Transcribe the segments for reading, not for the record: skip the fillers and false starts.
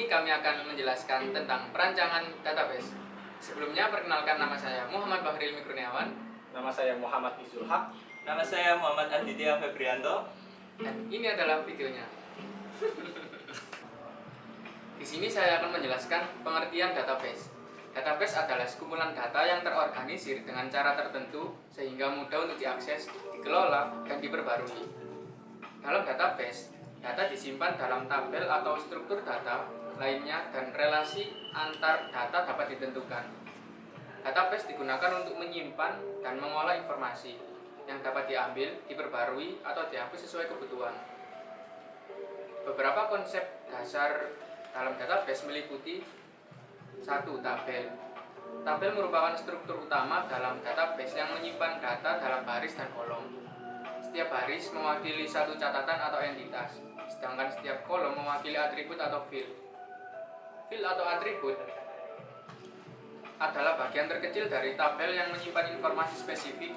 kami akan menjelaskan tentang perancangan database. Sebelumnya, perkenalkan, nama saya Muhammad Bahril Mikruniawan. Nama saya Muhammad Izul Haq. Nama saya Muhammad Aditya Febrianto. Dan ini adalah videonya. Di sini saya akan menjelaskan pengertian database. Database adalah sekumpulan data yang terorganisir dengan cara tertentu sehingga mudah untuk diakses, dikelola, dan diperbarui. Dalam database, data disimpan dalam tabel atau struktur data lainnya dan relasi antar data dapat ditentukan. Database digunakan untuk menyimpan dan mengolah informasi yang dapat diambil, diperbarui, atau dihapus sesuai kebutuhan. Beberapa konsep dasar dalam database meliputi 1. Tabel. Tabel merupakan struktur utama dalam database yang menyimpan data dalam baris dan kolom. Setiap baris mewakili satu catatan atau entitas, sedangkan setiap kolom mewakili atribut atau field. Field atau atribut adalah bagian terkecil dari tabel yang menyimpan informasi spesifik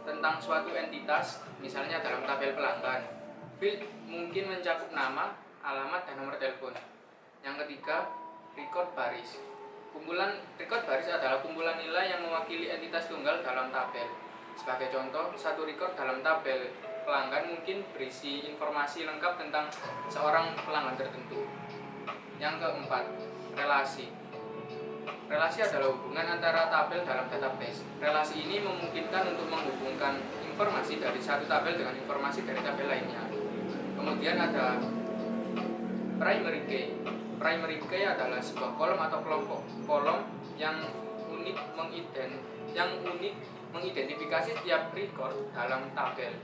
tentang suatu entitas, misalnya dalam tabel pelanggan. Field mungkin mencakup nama, alamat, dan nomor telepon. Yang ketiga, record baris. Record baris adalah kumpulan nilai yang mewakili entitas tunggal dalam tabel. Sebagai contoh, satu record dalam tabel pelanggan mungkin berisi informasi lengkap tentang seorang pelanggan tertentu. Yang keempat, relasi. Relasi adalah hubungan antara tabel dalam database. Relasi ini memungkinkan untuk menghubungkan informasi dari satu tabel dengan informasi dari tabel lainnya. Kemudian ada primary key. Primary key adalah sebuah kolom atau kelompok kolom yang unik mengidentifikasi setiap record dalam tabel.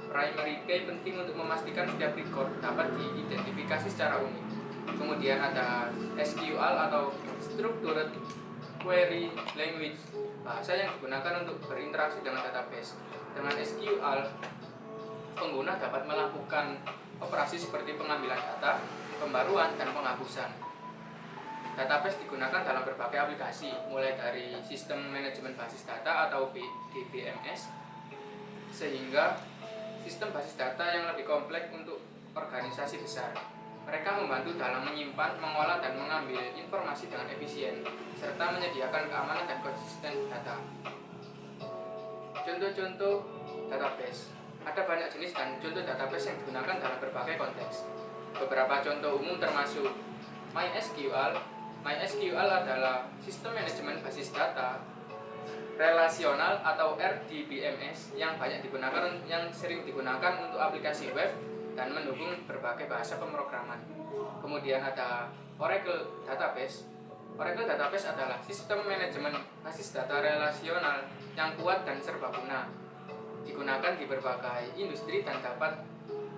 Primary key penting untuk memastikan setiap record dapat diidentifikasi secara unik. Kemudian ada SQL atau Structured Query Language, bahasa yang digunakan untuk berinteraksi dengan database. Dengan SQL, pengguna dapat melakukan operasi seperti pengambilan data, pembaruan, dan penghapusan. Database digunakan dalam berbagai aplikasi, mulai dari sistem manajemen basis data atau DBMS, sehingga sistem basis data yang lebih kompleks untuk organisasi besar. Mereka membantu dalam menyimpan, mengolah, dan mengambil informasi dengan efisien, serta menyediakan keamanan dan konsisten data. Contoh-contoh database. Ada banyak jenis dan contoh database yang digunakan dalam berbagai konteks. Beberapa contoh umum termasuk MySQL. MySQL adalah sistem manajemen basis data relasional atau RDBMS yang sering digunakan untuk aplikasi web dan mendukung berbagai bahasa pemrograman. Kemudian ada Oracle Database. Oracle Database adalah sistem manajemen basis data relasional yang kuat dan serbaguna. Digunakan di berbagai industri dan dapat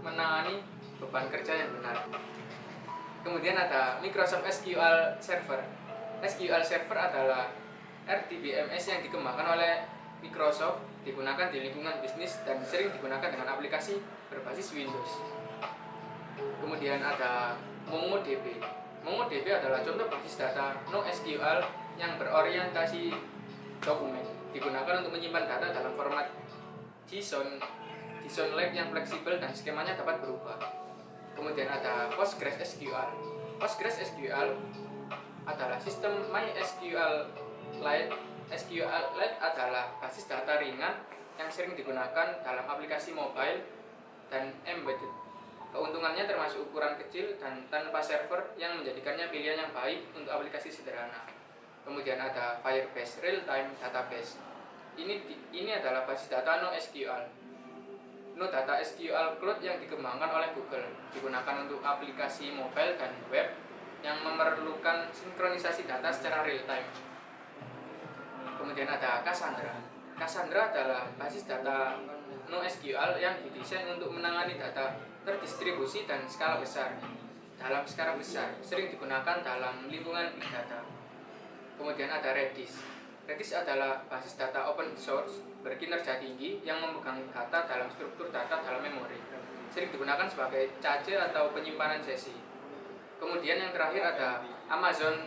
menangani beban kerja yang benar. Kemudian ada Microsoft SQL Server. SQL Server adalah RDBMS yang dikembangkan oleh Microsoft, digunakan di lingkungan bisnis dan sering digunakan dengan aplikasi berbasis Windows. Kemudian ada MongoDB. MongoDB adalah contoh basis data NoSQL yang berorientasi dokumen, digunakan untuk menyimpan data dalam format JSON-like yang fleksibel dan skemanya dapat berubah. Kemudian ada PostgreSQL. PostgreSQL adalah sistem MySQLite. SQLite adalah basis data ringan yang sering digunakan dalam aplikasi mobile dan embedded. Keuntungannya termasuk ukuran kecil dan tanpa server yang menjadikannya pilihan yang baik untuk aplikasi sederhana. Kemudian ada Firebase Real-Time Database. Ini adalah basis data NoSQL. NoData SQL Cloud yang dikembangkan oleh Google, digunakan untuk aplikasi mobile dan web yang memerlukan sinkronisasi data secara real time. Kemudian ada Cassandra. Cassandra adalah basis data NoSQL yang didesain untuk menangani data terdistribusi dan skala besar. Dalam skala besar, sering digunakan dalam lingkungan big data. Kemudian ada Redis. Redis adalah basis data open source berkinerja tinggi yang memegang data dalam struktur data dalam memori. Sering digunakan sebagai cache atau penyimpanan sesi. Kemudian yang terakhir ada Amazon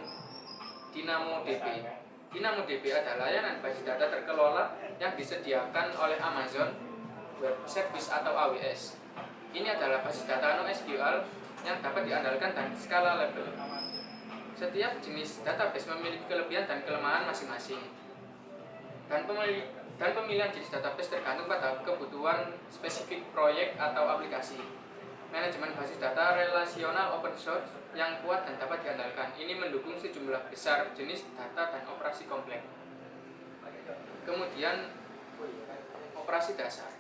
DynamoDB. DynamoDB adalah layanan basis data terkelola yang disediakan oleh Amazon Web Service atau AWS. Ini adalah basis data NoSQL yang dapat diandalkan dan skala level. Setiap jenis database memiliki kelebihan dan kelemahan masing-masing. Dan pemilihan jenis database tergantung pada kebutuhan spesifik proyek atau aplikasi. Manajemen basis data relasional open source yang kuat dan dapat diandalkan. Ini mendukung sejumlah besar jenis data dan operasi kompleks. Kemudian operasi dasar.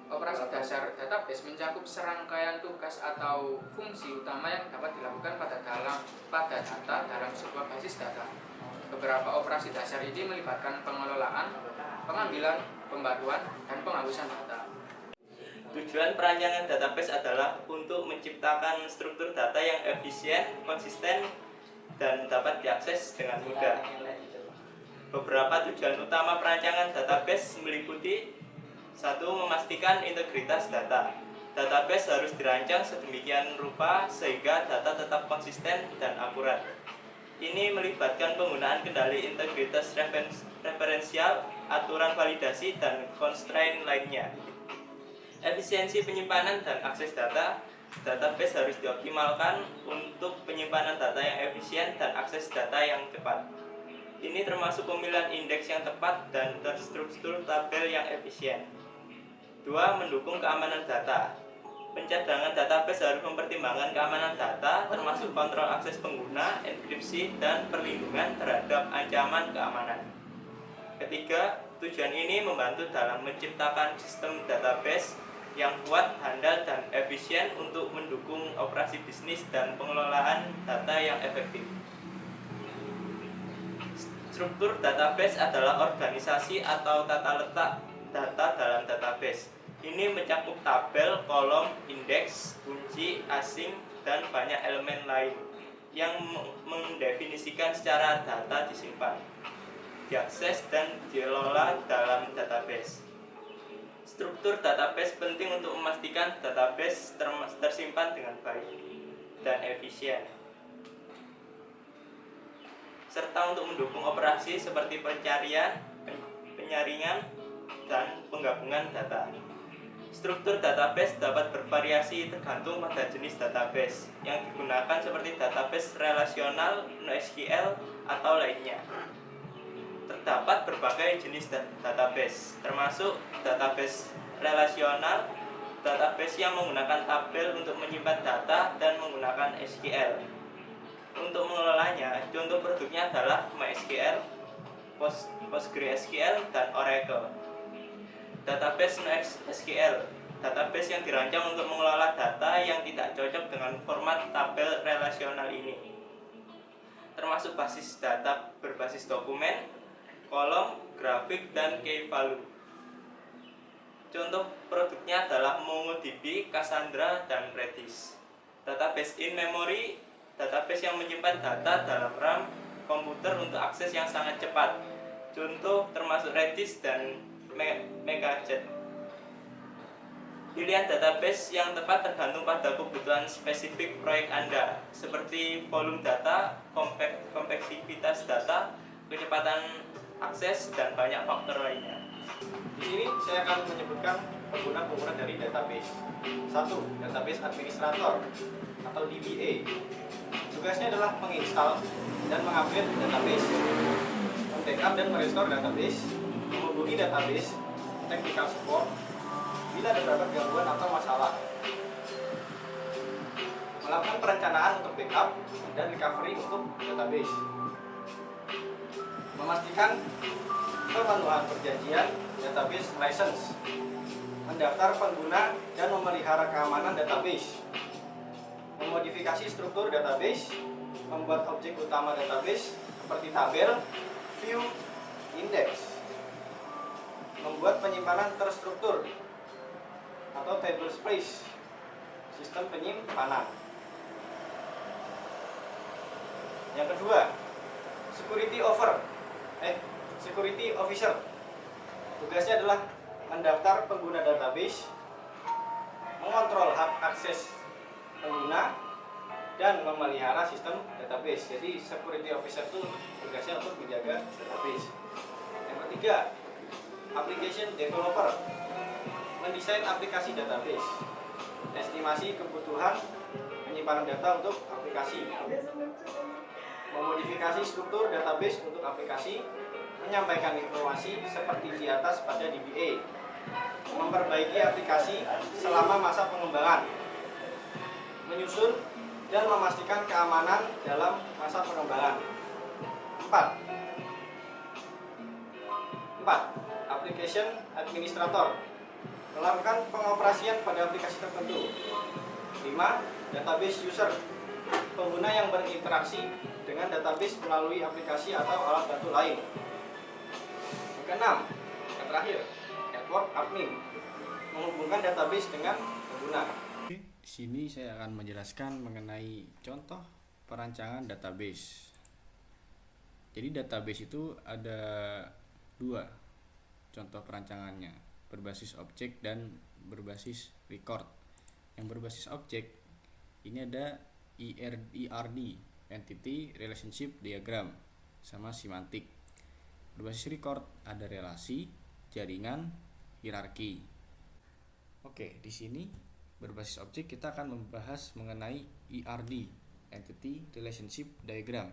Operasi dasar database mencakup serangkaian tugas atau fungsi utama yang dapat dilakukan pada data dalam sebuah basis data. Beberapa operasi dasar ini melibatkan pengelolaan, pengambilan, pembaruan, dan penghapusan data. Tujuan perancangan database adalah untuk menciptakan struktur data yang efisien, konsisten, dan dapat diakses dengan mudah. Beberapa tujuan utama perancangan database meliputi: 1. Memastikan integritas data. Database harus dirancang sedemikian rupa sehingga data tetap konsisten dan akurat. Ini melibatkan penggunaan kendali integritas referensial, aturan validasi, dan constraint lainnya. Efisiensi penyimpanan dan akses data. Database harus dioptimalkan untuk penyimpanan data yang efisien dan akses data yang cepat. Ini termasuk pemilihan indeks yang tepat dan terstruktur tabel yang efisien. 2. Mendukung keamanan data. Pencadangan database harus mempertimbangkan keamanan data, termasuk kontrol akses pengguna, enkripsi, dan perlindungan terhadap ancaman keamanan. 3. Tujuan ini membantu dalam menciptakan sistem database yang kuat, handal, dan efisien untuk mendukung operasi bisnis dan pengelolaan data yang efektif. Struktur database adalah organisasi atau tata letak data dalam database. Ini mencakup tabel, kolom, indeks, kunci, asing, dan banyak elemen lain yang mendefinisikan secara data disimpan, diakses, dan dikelola dalam database. Struktur database penting untuk memastikan database tersimpan dengan baik dan efisien, serta untuk mendukung operasi seperti pencarian, penyaringan, dan penggabungan data. Struktur database dapat bervariasi tergantung pada jenis database yang digunakan, seperti database relasional, NoSQL, atau lainnya. Terdapat berbagai jenis database, termasuk database relasional, database yang menggunakan tabel untuk menyimpan data dan menggunakan SQL. Untuk mengelolanya, contoh produknya adalah MySQL, PostgreSQL, dan Oracle. Database NoSQL, database yang dirancang untuk mengelola data yang tidak cocok dengan format tabel relasional ini, termasuk basis data berbasis dokumen, kolom, grafik, dan key value. Contoh produknya adalah MongoDB, Cassandra, dan Redis. Database in memory, database yang menyimpan data dalam RAM komputer untuk akses yang sangat cepat. Contoh termasuk Redis dan Megajet. Pilihan database yang tepat tergantung pada kebutuhan spesifik proyek Anda, seperti volume data, kompleksitas data, kecepatan akses, dan banyak faktor lainnya. Di sini saya akan menyebutkan pengguna dari database. 1. Database administrator atau DBA. Tugasnya adalah menginstal dan mengupdate database, membackup dan merestore database, menghubungi database, technical support bila terdapat gangguan atau masalah, melakukan perencanaan untuk backup dan recovery untuk database, memastikan pemenuhan perjanjian database license, mendaftar pengguna dan memelihara keamanan database, memodifikasi struktur database, membuat objek utama database seperti tabel, view, index, membuat penyimpanan terstruktur atau table space, sistem penyimpanan. Yang kedua, security officer. Tugasnya adalah mendaftar pengguna database, mengontrol hak akses pengguna, dan memelihara sistem database. Jadi security officer itu tugasnya untuk menjaga database. Yang ketiga, application developer, mendesain aplikasi database, estimasi kebutuhan penyimpanan data untuk aplikasi. memodifikasi struktur database untuk aplikasi, menyampaikan informasi seperti di atas pada DBA, memperbaiki aplikasi selama masa pengembangan, menyusun dan memastikan keamanan dalam masa pengembangan. 4. Application Administrator, melakukan pengoperasian pada aplikasi tertentu. 5. Database User, pengguna yang berinteraksi dengan database melalui aplikasi atau alat bantu lain. Yang keenam, yang terakhir, Network Admin, menghubungkan database dengan pengguna. Di sini saya akan menjelaskan mengenai contoh perancangan database. Jadi database itu ada dua contoh perancangannya, berbasis objek dan berbasis record. Yang berbasis objek ini ada ERD, Entity Relationship Diagram, sama semantik. Berbasis record ada relasi, jaringan, hierarki. Oke, di sini berbasis objek kita akan membahas mengenai ERD, Entity Relationship Diagram,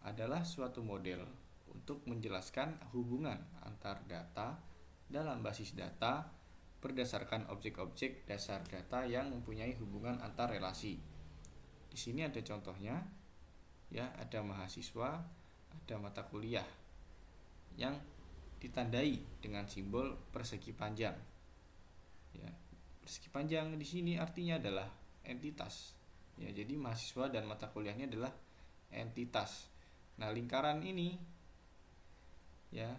adalah suatu model untuk menjelaskan hubungan antar data dalam basis data berdasarkan objek-objek dasar data yang mempunyai hubungan antar relasi. Di sini ada contohnya, ya, ada mahasiswa, ada mata kuliah yang ditandai dengan simbol persegi panjang. Ya, persegi panjang di sini artinya adalah entitas. Ya, jadi mahasiswa dan mata kuliahnya adalah entitas. Nah, lingkaran ini, ya,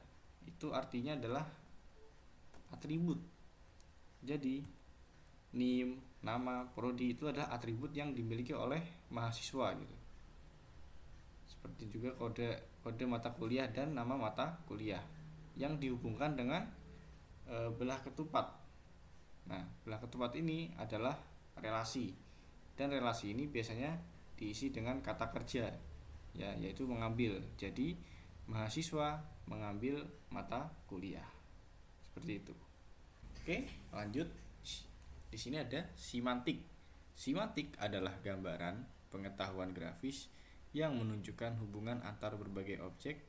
itu artinya adalah atribut. Jadi NIM, nama, prodi itu adalah atribut yang dimiliki oleh mahasiswa gitu. Seperti juga kode mata kuliah dan nama mata kuliah yang dihubungkan dengan belah ketupat. Nah, belah ketupat ini adalah relasi, dan relasi ini biasanya diisi dengan kata kerja, ya, yaitu mengambil. Jadi mahasiswa mengambil mata kuliah, seperti itu. Oke, lanjut. Di sini ada semantik. Semantik adalah gambaran pengetahuan grafis yang menunjukkan hubungan antar berbagai objek,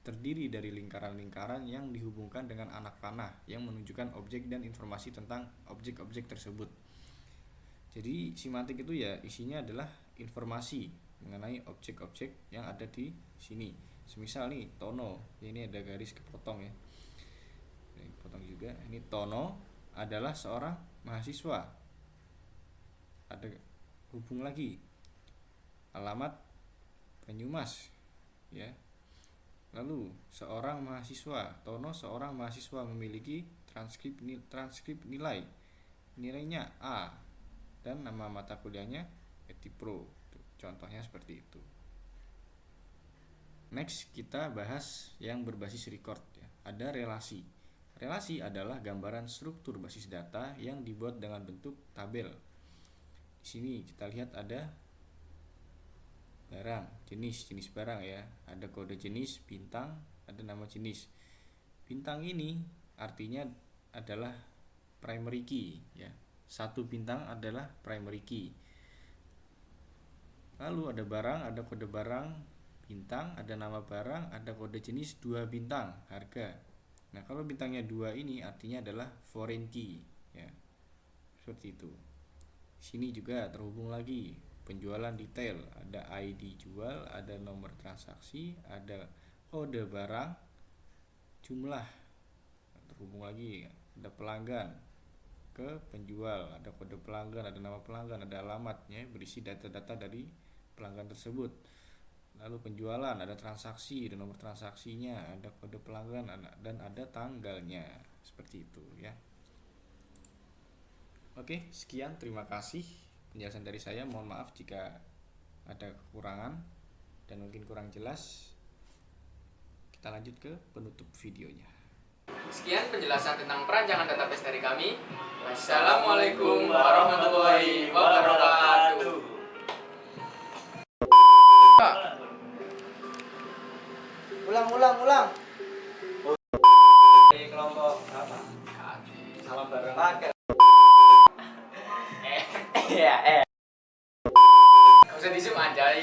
terdiri dari lingkaran-lingkaran yang dihubungkan dengan anak panah yang menunjukkan objek dan informasi tentang objek-objek tersebut. Jadi semantik itu ya isinya adalah informasi mengenai objek-objek yang ada di sini. Semisal nih Tono, ini ada garis kepotong ya. Ini kepotong juga. Ini Tono adalah seorang mahasiswa. Ada hubung lagi. Alamat Banyumas, ya. Lalu seorang mahasiswa, Tono seorang mahasiswa memiliki transkrip nilai. Nilainya A dan nama mata kuliahnya Etipro. Contohnya seperti itu. Next kita bahas yang berbasis record ya. Ada relasi. Relasi adalah gambaran struktur basis data yang dibuat dengan bentuk tabel. Di sini kita lihat ada barang, jenis barang ya. Ada kode jenis, bintang, ada nama jenis. Bintang ini artinya adalah primary key ya. Satu bintang adalah primary key. Lalu ada barang, ada kode barang, bintang, ada nama barang, ada kode jenis, 2 bintang, harga. Nah, kalau bintangnya 2 ini artinya adalah foreign key ya. Seperti itu. Sini juga terhubung lagi penjualan detail, ada ID jual, ada nomor transaksi, ada kode barang, jumlah. Terhubung lagi, ada pelanggan ke penjual, ada kode pelanggan, ada nama pelanggan, ada alamatnya, berisi data-data dari pelanggan tersebut. Lalu penjualan, ada transaksi, ada nomor transaksinya, ada kode pelanggan, dan ada tanggalnya. Seperti itu ya. Oke, sekian, terima kasih penjelasan dari saya. Mohon maaf jika ada kekurangan dan mungkin kurang jelas. Kita lanjut ke penutup videonya. Sekian penjelasan tentang perancangan database dari kami. Wassalamualaikum warahmatullahi wabarakatuh. Ulang. Di kelompok berapa? Salam bareng. Pakai. Gak usah di zoom aja.